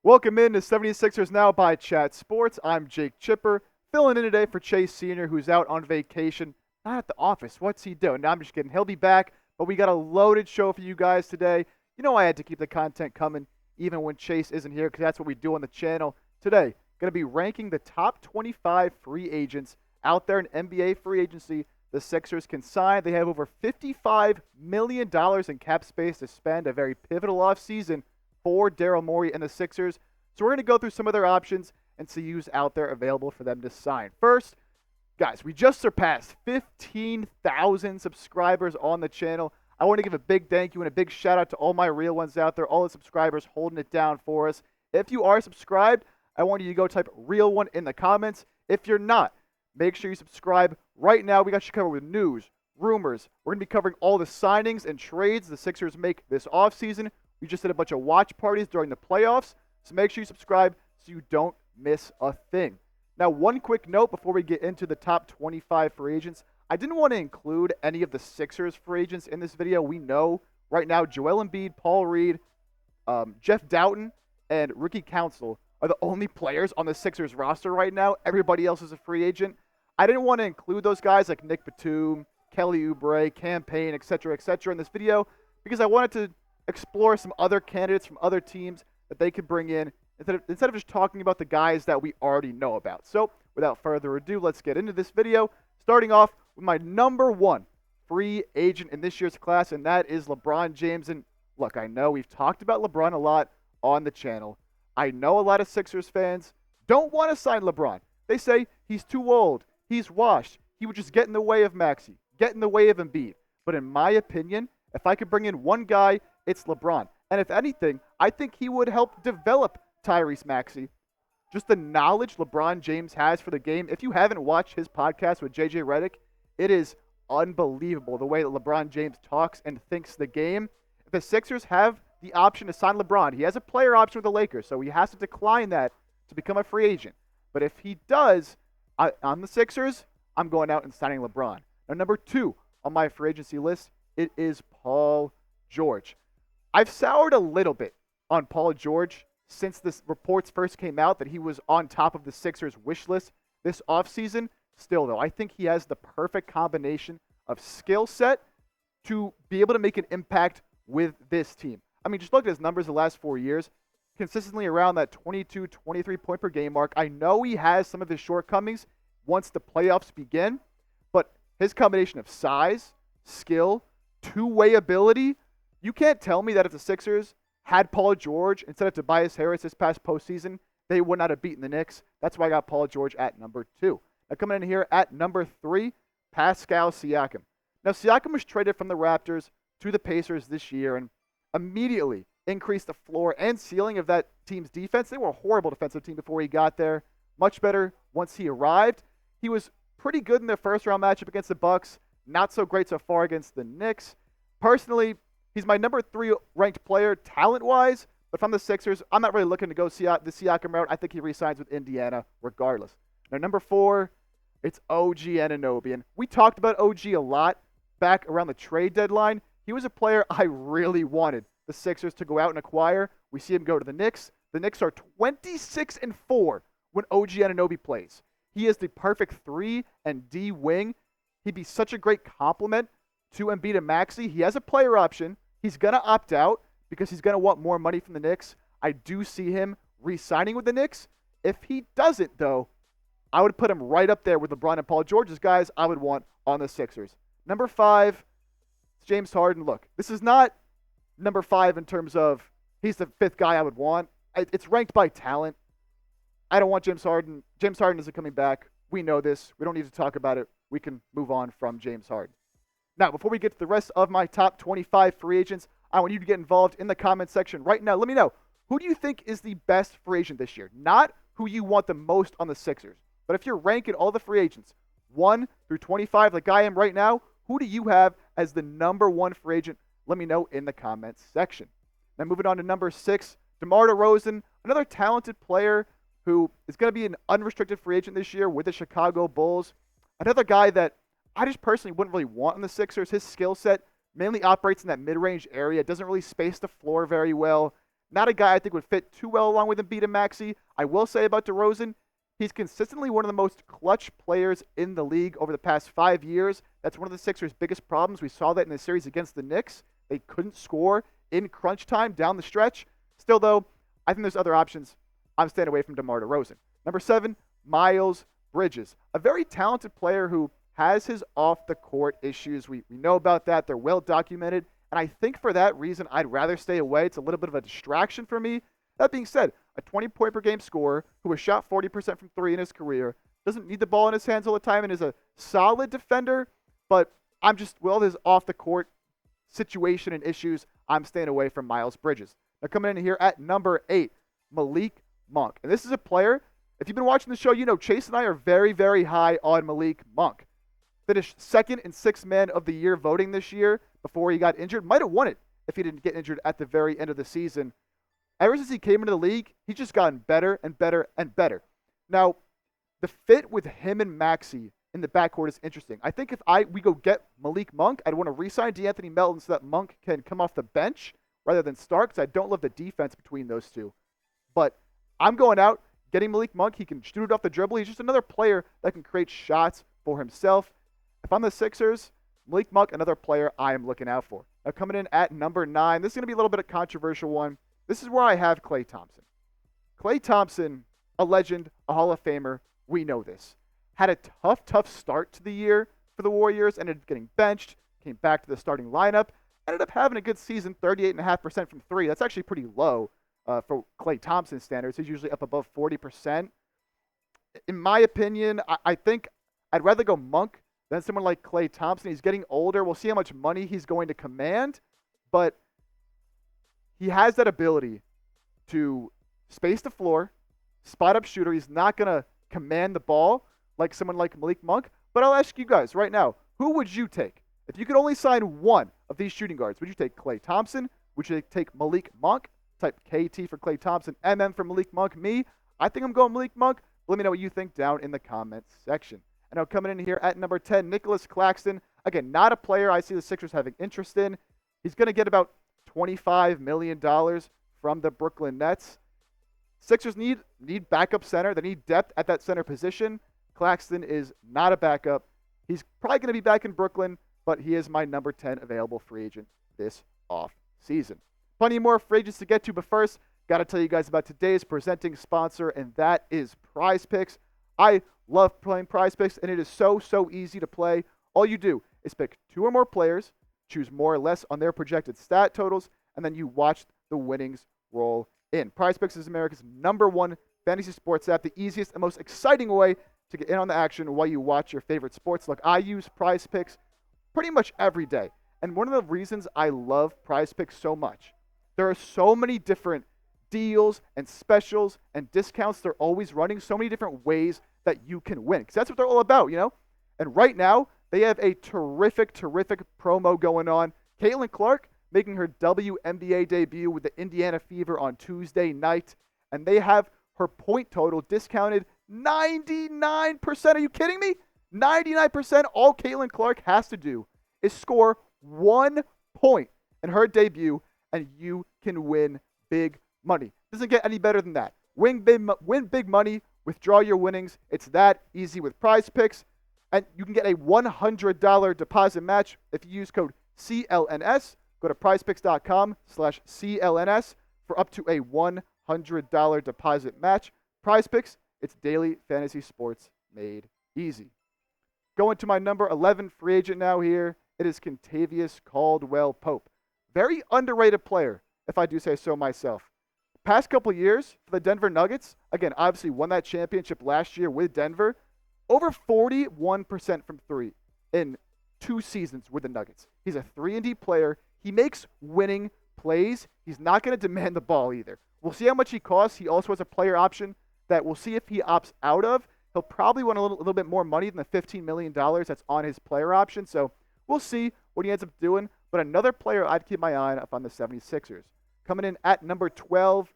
Welcome in to 76ers Now by Chat Sports. I'm Jake Chipper, filling in today for Chase Sr., who's out on vacation. Not at the office. What's he doing? No, I'm just kidding. He'll be back, but we got a loaded show for you guys today. You know I had to keep the content coming even when Chase isn't here because that's what we do on the channel. Today, going to be ranking the top 25 free agents out there in NBA free agency the Sixers can sign. They have over $55 million in cap space to spend, a very pivotal offseason for Daryl Morey and the Sixers. So we're going to go through some of their options and see who's out there available for them to sign. First, guys, we just surpassed 15,000 subscribers on the channel. I want to give a big thank you and a big shout out to all my real ones out there, all the subscribers holding it down for us. If you are subscribed, I want you to go type real one in the comments. If you're not, make sure you subscribe right now. We got you covered with news, rumors. We're going to be covering all the signings and trades the Sixers make this offseason. We just did a bunch of watch parties during the playoffs, so make sure you subscribe so you don't miss a thing. Now, one quick note before we get into the top 25 free agents. I didn't want to include any of the Sixers free agents in this video. We know right now Joel Embiid, Paul Reed, Jeff Doughton, and Ricky Council are the only players on the Sixers roster right now. Everybody else is a free agent. I didn't want to include those guys like Nick Batum, Kelly Oubre, Cam Payne, etc., in this video because I wanted to explore some other candidates from other teams that they could bring in instead of just talking about the guys that we already know about. So without further ado, let's get into this video, starting off with my number one free agent in this year's class, and that is LeBron James. And look, I know we've talked about LeBron a lot on the channel. I know a lot of Sixers fans don't want to sign LeBron. They say he's too old, he's washed, he would just get in the way of Maxey, get in the way of Embiid. But in my opinion, if I could bring in one guy, it's LeBron. And if anything, I think he would help develop Tyrese Maxey. Just the knowledge LeBron James has for the game. If you haven't watched his podcast with JJ Redick, it is unbelievable the way that LeBron James talks and thinks the game. If the Sixers have the option to sign LeBron, he has a player option with the Lakers, so he has to decline that to become a free agent. But if he does, on the Sixers, I'm going out and signing LeBron. Now, number two on my free agency list, it is Paul George. I've soured a little bit on Paul George since the reports first came out that he was on top of the Sixers wish list this offseason. Still, though, I think he has the perfect combination of skill set to be able to make an impact with this team. I mean, just look at his numbers the last 4 years, consistently around that 22, 23 point per game mark. I know he has some of his shortcomings once the playoffs begin, but his combination of size, skill, two-way ability, you can't tell me that if the Sixers had Paul George instead of Tobias Harris this past postseason, they would not have beaten the Knicks. That's why I got Paul George at number two. Now coming in here at number three, Pascal Siakam. Now Siakam was traded from the Raptors to the Pacers this year and immediately increased the floor and ceiling of that team's defense. They were a horrible defensive team before he got there. Much better once he arrived. He was pretty good in their first round matchup against the Bucks. Not so great so far against the Knicks. Personally, he's my number three ranked player talent-wise, but from the Sixers, I'm not really looking to go the Siakam route. I think he re-signs with Indiana regardless. Now, number four, it's OG Anunoby. And we talked about OG a lot back around the trade deadline. He was a player I really wanted the Sixers to go out and acquire. We see him go to the Knicks. The Knicks are 26-4 when OG Anunoby plays. He is the perfect 3 and D wing. He'd be such a great complement to Embiid and Maxey. He has a player option. He's going to opt out because he's going to want more money from the Knicks. I do see him re-signing with the Knicks. If he doesn't, though, I would put him right up there with LeBron and Paul George as guys I would want on the Sixers. Number five, it's James Harden. Look, this is not number five in terms of he's the fifth guy I would want. It's ranked by talent. I don't want James Harden. James Harden isn't coming back. We know this. We don't need to talk about it. We can move on from James Harden. Now, before we get to the rest of my top 25 free agents, I want you to get involved in the comment section right now. Let me know, who do you think is the best free agent this year? Not who you want the most on the Sixers, but if you're ranking all the free agents, 1 through 25, like I am right now, who do you have as the number one free agent? Let me know in the comments section. Now, moving on to number 6, DeMar DeRozan, another talented player who is going to be an unrestricted free agent this year with the Chicago Bulls. Another guy that I just personally wouldn't really want in the Sixers. His skill set mainly operates in that mid-range area. Doesn't really space the floor very well. Not a guy I think would fit too well along with Embiid and Maxey. I will say about DeRozan, he's consistently one of the most clutch players in the league over the past 5 years. That's one of the Sixers' biggest problems. We saw that in the series against the Knicks. They couldn't score in crunch time down the stretch. Still, though, I think there's other options. I'm staying away from DeMar DeRozan. Number 7, Miles Bridges. A very talented player who has his off-the-court issues. We know about that. They're well documented. And I think for that reason, I'd rather stay away. It's a little bit of a distraction for me. That being said, a 20-point-per-game scorer who has shot 40% from 3 in his career, doesn't need the ball in his hands all the time, and is a solid defender. But I'm just, with all his off-the-court situation and issues, I'm staying away from Miles Bridges. Now coming in here at number 8, Malik Monk. And this is a player, if you've been watching the show, you know Chase and I are very, very high on Malik Monk. Finished second in 6th man of the year voting this year before he got injured. Might have won it if he didn't get injured at the very end of the season. Ever since he came into the league, he's just gotten better and better and better. Now, the fit with him and Maxey in the backcourt is interesting. I think if we go get Malik Monk, I'd want to re-sign DeAnthony Melton so that Monk can come off the bench rather than start, because I don't love the defense between those two. But I'm going out, getting Malik Monk. He can shoot it off the dribble. He's just another player that can create shots for himself. If I'm the Sixers, Malik Monk, another player I am looking out for. Now coming in at number 9, this is going to be a little bit of a controversial one. This is where I have Klay Thompson. Klay Thompson, a legend, a Hall of Famer. We know this. Had a tough start to the year for the Warriors. Ended up getting benched. Came back to the starting lineup. Ended up having a good season, 38.5% from 3. That's actually pretty low for Klay Thompson standards. He's usually up above 40%. In my opinion, I think I'd rather go Monk than someone like Klay Thompson. He's getting older. We'll see how much money he's going to command. But he has that ability to space the floor, spot up shooter. He's not going to command the ball like someone like Malik Monk. But I'll ask you guys right now, who would you take? If you could only sign one of these shooting guards, would you take Klay Thompson? Would you take Malik Monk? Type KT for Klay Thompson, MM for Malik Monk. Me, I think I'm going Malik Monk. Let me know what you think down in the comments section. And now coming in here at number 10, Nicolas Claxton. Again, not a player I see the Sixers having interest in. He's going to get about $25 million from the Brooklyn Nets. Sixers need backup center. They need depth at that center position. Claxton is not a backup. He's probably going to be back in Brooklyn, but he is my number 10 available free agent this off season. Plenty more free agents to get to, but first, got to tell you guys about today's presenting sponsor, and that is Prize Picks. I love playing Prize Picks, and it is so easy to play. All you do is pick 2 or more players, choose more or less on their projected stat totals, and then you watch the winnings roll in. Prize Picks is America's #1 fantasy sports app, the easiest and most exciting way to get in on the action while you watch your favorite sports. Look, I use Prize Picks pretty much every day, and one of the reasons I love Prize Picks so much, there are so many different deals and specials and discounts they're always running, so many different ways that you can win, because that's what they're all about, you know? And right now, they have a terrific promo going on. Caitlin Clark making her WNBA debut with the Indiana Fever on Tuesday night, and they have her point total discounted 99%. Are you kidding me? 99%. All Caitlin Clark has to do is score 1 point in her debut, and you can win big money. Doesn't get any better than that. Win big money, withdraw your winnings. It's that easy with Prize Picks. And you can get a $100 deposit match if you use code CLNS. Go to prizepicks.com/CLNS for up to a $100 deposit match. Prize Picks, it's daily fantasy sports made easy. Going to my number 11 free agent now here. It is Kentavious Caldwell-Pope. Very underrated player, if I do say so myself. Past couple years for the Denver Nuggets, again, obviously won that championship last year with Denver. Over 41% from 3 in 2 seasons with the Nuggets. He's a 3-and-D player. He makes winning plays. He's not going to demand the ball either. We'll see how much he costs. He also has a player option that we'll see if he opts out of. He'll probably want a little bit more money than the $15 million that's on his player option. So we'll see what he ends up doing. But another player I'd keep my eye on up on the 76ers. Coming in at number 12,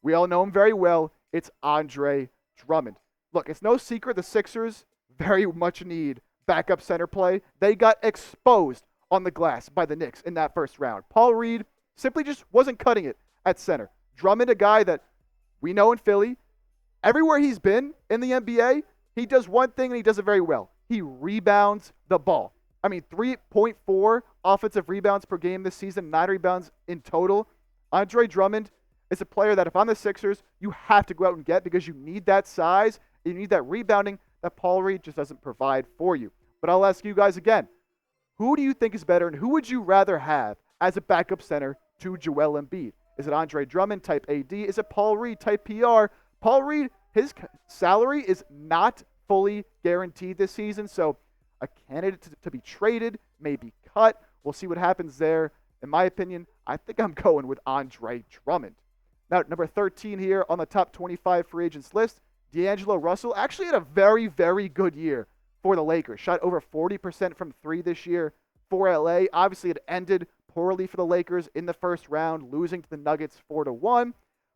we all know him very well. It's Andre Drummond. Look, it's no secret the Sixers very much need backup center play. They got exposed on the glass by the Knicks in that first round. Paul Reed simply just wasn't cutting it at center. Drummond, a guy that we know in Philly, everywhere he's been in the NBA, he does one thing and he does it very well. He rebounds the ball. I mean, 3.4 offensive rebounds per game this season, 9 rebounds in total. Andre Drummond is a player that if I'm the Sixers, you have to go out and get because you need that size, you need that rebounding that Paul Reed just doesn't provide for you. But I'll ask you guys again, who do you think is better and who would you rather have as a backup center to Joel Embiid? Is it Andre Drummond type AD? Is it Paul Reed type PR? Paul Reed, his salary is not fully guaranteed this season, so a candidate to be traded, maybe cut. We'll see what happens there. In my opinion, I think I'm going with Andre Drummond. Now, number 13 here on the top 25 free agents list, D'Angelo Russell actually had a very, very good year for the Lakers. Shot over 40% from three this year for LA. Obviously, it ended poorly for the Lakers in the first round, losing to the Nuggets 4-1.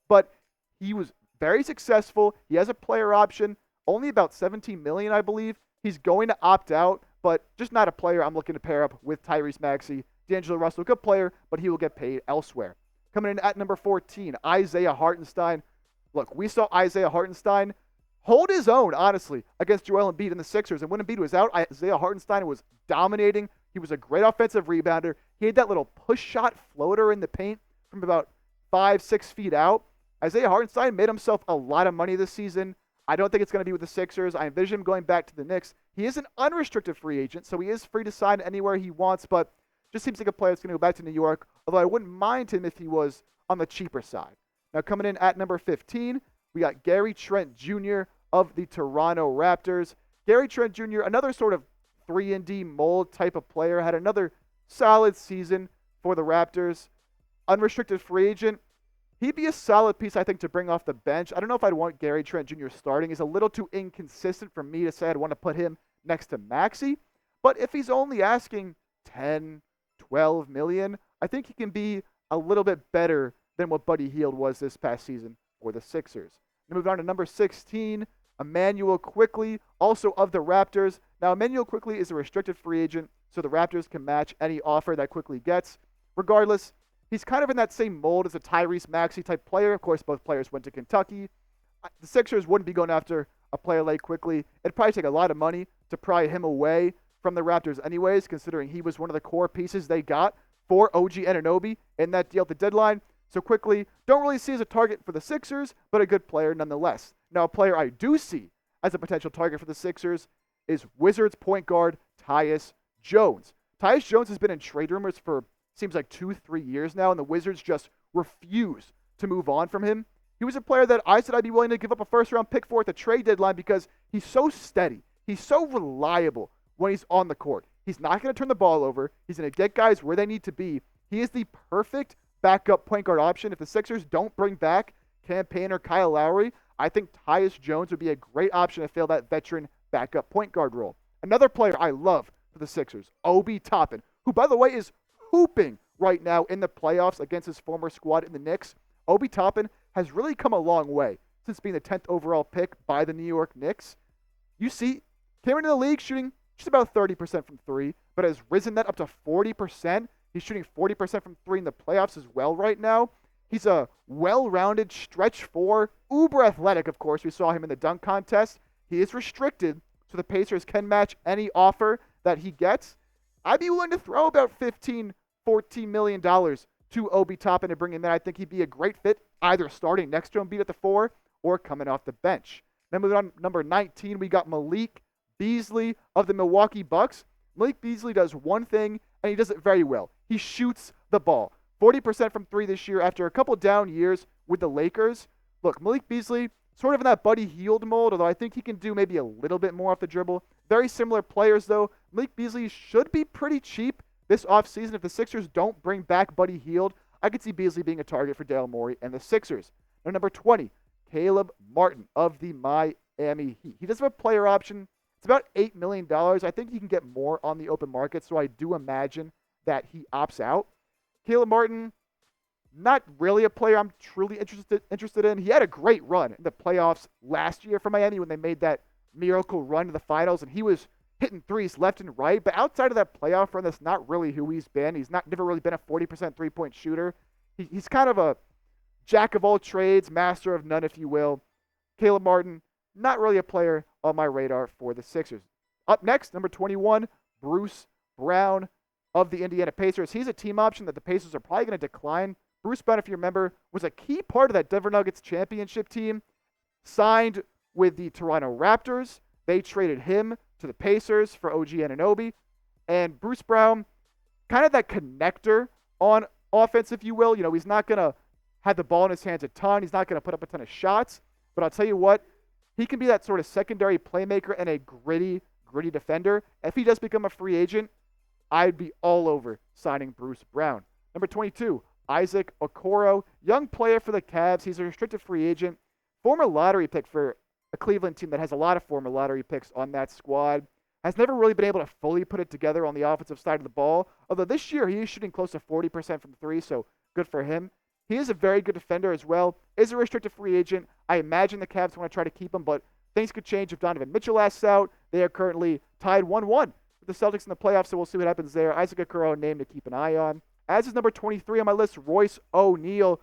But he was very successful. He has a player option, only about $17 million, I believe. He's going to opt out, but just not a player I'm looking to pair up with Tyrese Maxey. D'Angelo Russell, good player, but he will get paid elsewhere. Coming in at number 14, Isaiah Hartenstein. Look, we saw Isaiah Hartenstein hold his own, honestly, against Joel Embiid and the Sixers. And when Embiid was out, Isaiah Hartenstein was dominating. He was a great offensive rebounder. He had that little push shot floater in the paint from about 5-6 feet out. Isaiah Hartenstein made himself a lot of money this season. I don't think it's going to be with the Sixers. I envision him going back to the Knicks. He is an unrestricted free agent, so he is free to sign anywhere he wants, but just seems like a player that's going to go back to New York, although I wouldn't mind him if he was on the cheaper side. Now coming in at number 15, we got Gary Trent Jr. of the Toronto Raptors. Gary Trent Jr., another sort of 3-and-D mold type of player, had another solid season for the Raptors. Unrestricted free agent. He'd be a solid piece, I think, to bring off the bench. I don't know if I'd want Gary Trent Jr. starting. He's a little too inconsistent for me to say I'd want to put him next to Maxey. But if he's only asking 10, 12 million, I think he can be a little bit better than what Buddy Hield was this past season for the Sixers. Now moving on to number 16, Immanuel Quickley, also of the Raptors. Now, Immanuel Quickley is a restricted free agent, so the Raptors can match any offer that Quickley gets. Regardless, he's kind of in that same mold as a Tyrese Maxey type player. Of course, both players went to Kentucky. The Sixers wouldn't be going after a player like Quickley. It'd probably take a lot of money to pry him away from the Raptors anyways, considering he was one of the core pieces they got for OG Anunoby in that deal at the deadline. So Quickley, don't really see as a target for the Sixers, but a good player nonetheless. Now, a player I do see as a potential target for the Sixers is Wizards point guard Tyus Jones. Tyus Jones has been in trade rumors for seems like 2-3 years now, and the Wizards just refuse to move on from him. He was a player that I said I'd be willing to give up a first-round pick for at the trade deadline because he's so steady. He's so reliable when he's on the court. He's not going to turn the ball over. He's going to get guys where they need to be. He is the perfect backup point guard option. If the Sixers don't bring back Cam Payne or Kyle Lowry, I think Tyus Jones would be a great option to fill that veteran backup point guard role. Another player I love for the Sixers, Obi Toppin, who, by the way, is hooping right now in the playoffs against his former squad in the Knicks. Obi Toppin has really come a long way since being the 10th overall pick by the New York Knicks. You see, came into the league shooting just about 30% from three, but has risen that up to 40%. He's shooting 40% from three in the playoffs as well right now. He's a well-rounded stretch four, uber athletic, of course. We saw him in the dunk contest. He is restricted, so the Pacers can match any offer that he gets. I'd be willing to throw about $15, $14 million to Obi Toppin and bring him in. I think he'd be a great fit, either starting next to Embiid at the 4 or coming off the bench. Then moving on, number 19, we got Malik Beasley of the Milwaukee Bucks. Malik Beasley does one thing, and he does it very well. He shoots the ball. 40% from three this year after a couple down years with the Lakers. Look, Malik Beasley, sort of in that Buddy Hield mold, although I think he can do maybe a little bit more off the dribble. Very similar players, though. Malik Beasley should be pretty cheap this offseason. If the Sixers don't bring back Buddy Hield, I could see Beasley being a target for Daryl Morey and the Sixers. Now, number 20, Caleb Martin of the Miami Heat. He does have a player option. It's about $8 million. I think he can get more on the open market, so I do imagine that he opts out. Caleb Martin, not really a player I'm truly interested in. He had a great run in the playoffs last year for Miami when they made that miracle run to the finals, and he was hitting threes left and right. But outside of that playoff run, that's not really who he's been. He's never really been a 40% three-point shooter. He's kind of a jack of all trades, master of none, if you will. Caleb Martin, not really a player on my radar for the Sixers. Up next, number 21, Bruce Brown of the Indiana Pacers. He's a team option that the Pacers are probably going to decline. Bruce Brown, if you remember, was a key part of that Denver Nuggets championship team, signed with the Toronto Raptors. They traded him to the Pacers for OG Anunoby. And Bruce Brown, kind of that connector on offense, if you will. You know, he's not going to have the ball in his hands a ton. He's not going to put up a ton of shots. But I'll tell you what, he can be that sort of secondary playmaker and a gritty defender. If he does become a free agent, I'd be all over signing Bruce Brown. Number 22, Isaac Okoro, young player for the Cavs. He's a restricted free agent, former lottery pick for a Cleveland team that has a lot of former lottery picks on that squad. Has never really been able to fully put it together on the offensive side of the ball. Although this year he is shooting close to 40% from three, so good for him. He is a very good defender as well. Is a restricted free agent. I imagine the Cavs want to try to keep him, but things could change if Donovan Mitchell asks out. They are currently tied 1-1 with the Celtics in the playoffs, so we'll see what happens there. Isaac Okoro, a name to keep an eye on. As is number 23 on my list, Royce O'Neal,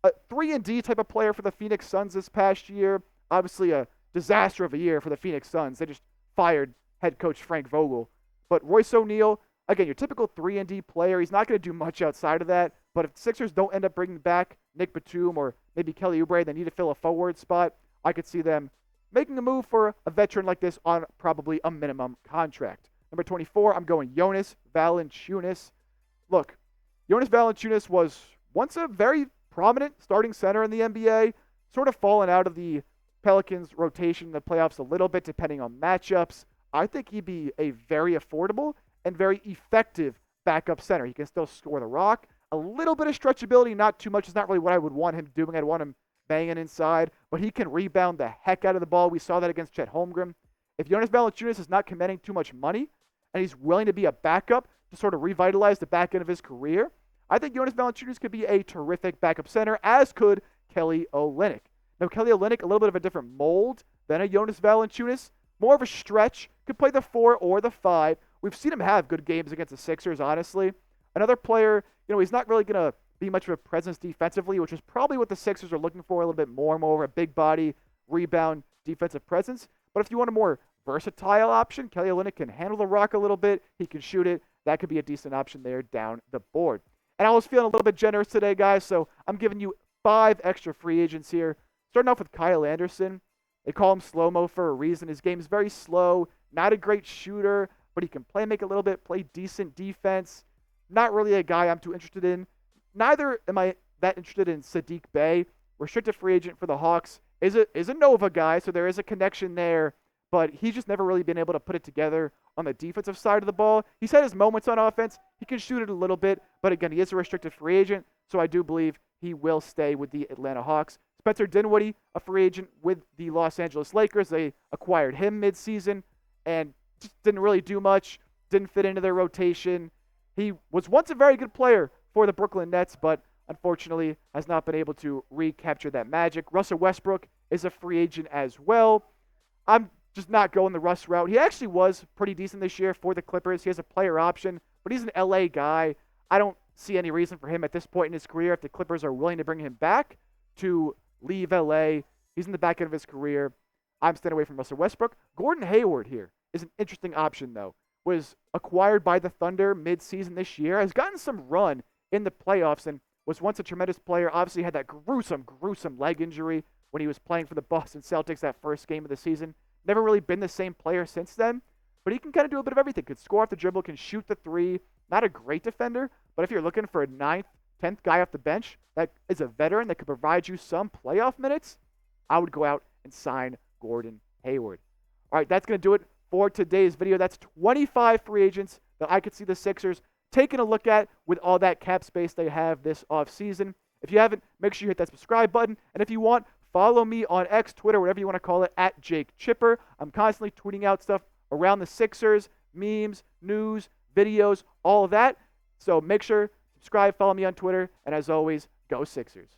a 3-and-D type of player for the Phoenix Suns this past year. Obviously a disaster of a year for the Phoenix Suns. They just fired head coach Frank Vogel. But Royce O'Neal, again, your typical 3-and-D player. He's not going to do much outside of that. But if the Sixers don't end up bringing back Nick Batum or maybe Kelly Oubre, they need to fill a forward spot, I could see them making a move for a veteran like this on probably a minimum contract. Number 24, I'm going Jonas Valanciunas. Look, Jonas Valanciunas was once a very prominent starting center in the NBA, sort of fallen out of the Pelicans' rotation in the playoffs a little bit depending on matchups. I think he'd be a very affordable and very effective backup center. He can still score the rock. A little bit of stretchability, not too much. It's not really what I would want him doing. I'd want him banging inside, but he can rebound the heck out of the ball. We saw that against Chet Holmgren. If Jonas Valanciunas is not commanding too much money and he's willing to be a backup to sort of revitalize the back end of his career, I think Jonas Valanciunas could be a terrific backup center, as could Kelly Olynyk. Now, Kelly Olynyk, a little bit of a different mold than a Jonas Valanciunas. More of a stretch, could play the 4 or the 5. We've seen him have good games against the Sixers, honestly. Another player, you know, he's not really going to be much of a presence defensively, which is probably what the Sixers are looking for a little bit more of a big body, rebound, defensive presence. But if you want a more versatile option, Kelly Olynyk can handle the rock a little bit. He can shoot it. That could be a decent option there down the board. And I was feeling a little bit generous today, guys, so I'm giving you 5 extra free agents here. Starting off with Kyle Anderson. They call him slow-mo for a reason. His game is very slow, not a great shooter, but he can make a little bit, play decent defense. Not really a guy I'm too interested in. Neither am I that interested in Sadiq Bey. Restricted free agent for the Hawks. Is a Nova guy, so there is a connection there, but he's just never really been able to put it together on the defensive side of the ball. He's had his moments on offense. He can shoot it a little bit, but again, he is a restricted free agent, so I do believe he will stay with the Atlanta Hawks. Spencer Dinwiddie, a free agent with the Los Angeles Lakers. They acquired him midseason and just didn't really do much, didn't fit into their rotation. He was once a very good player for the Brooklyn Nets, but unfortunately has not been able to recapture that magic. Russell Westbrook is a free agent as well. I'm just not going the Russ route. He actually was pretty decent this year for the Clippers. He has a player option, but he's an LA guy. I don't see any reason for him at this point in his career, if the Clippers are willing to bring him back, to leave LA. He's in the back end of his career. I'm staying away from Russell Westbrook. Gordon Hayward here is an interesting option, though. Was acquired by the Thunder mid-season this year, has gotten some run in the playoffs, and was once a tremendous player. Obviously had that gruesome leg injury when he was playing for the Boston Celtics that first game of the season. Never really been the same player since then, but he can kind of do a bit of everything. Could score off the dribble, can shoot the 3. Not a great defender, but if you're looking for a 9th, 10th guy off the bench that is a veteran that could provide you some playoff minutes, I would go out and sign Gordon Hayward. All right, that's going to do it for today's video. That's 25 free agents that I could see the Sixers taking a look at with all that cap space they have this offseason. If you haven't, make sure you hit that subscribe button. And if you want, follow me on X, Twitter, whatever you want to call it, at Jake Chipper. I'm constantly tweeting out stuff around the Sixers, memes, news, videos, all of that. So make sure, subscribe, follow me on Twitter, and as always, go Sixers.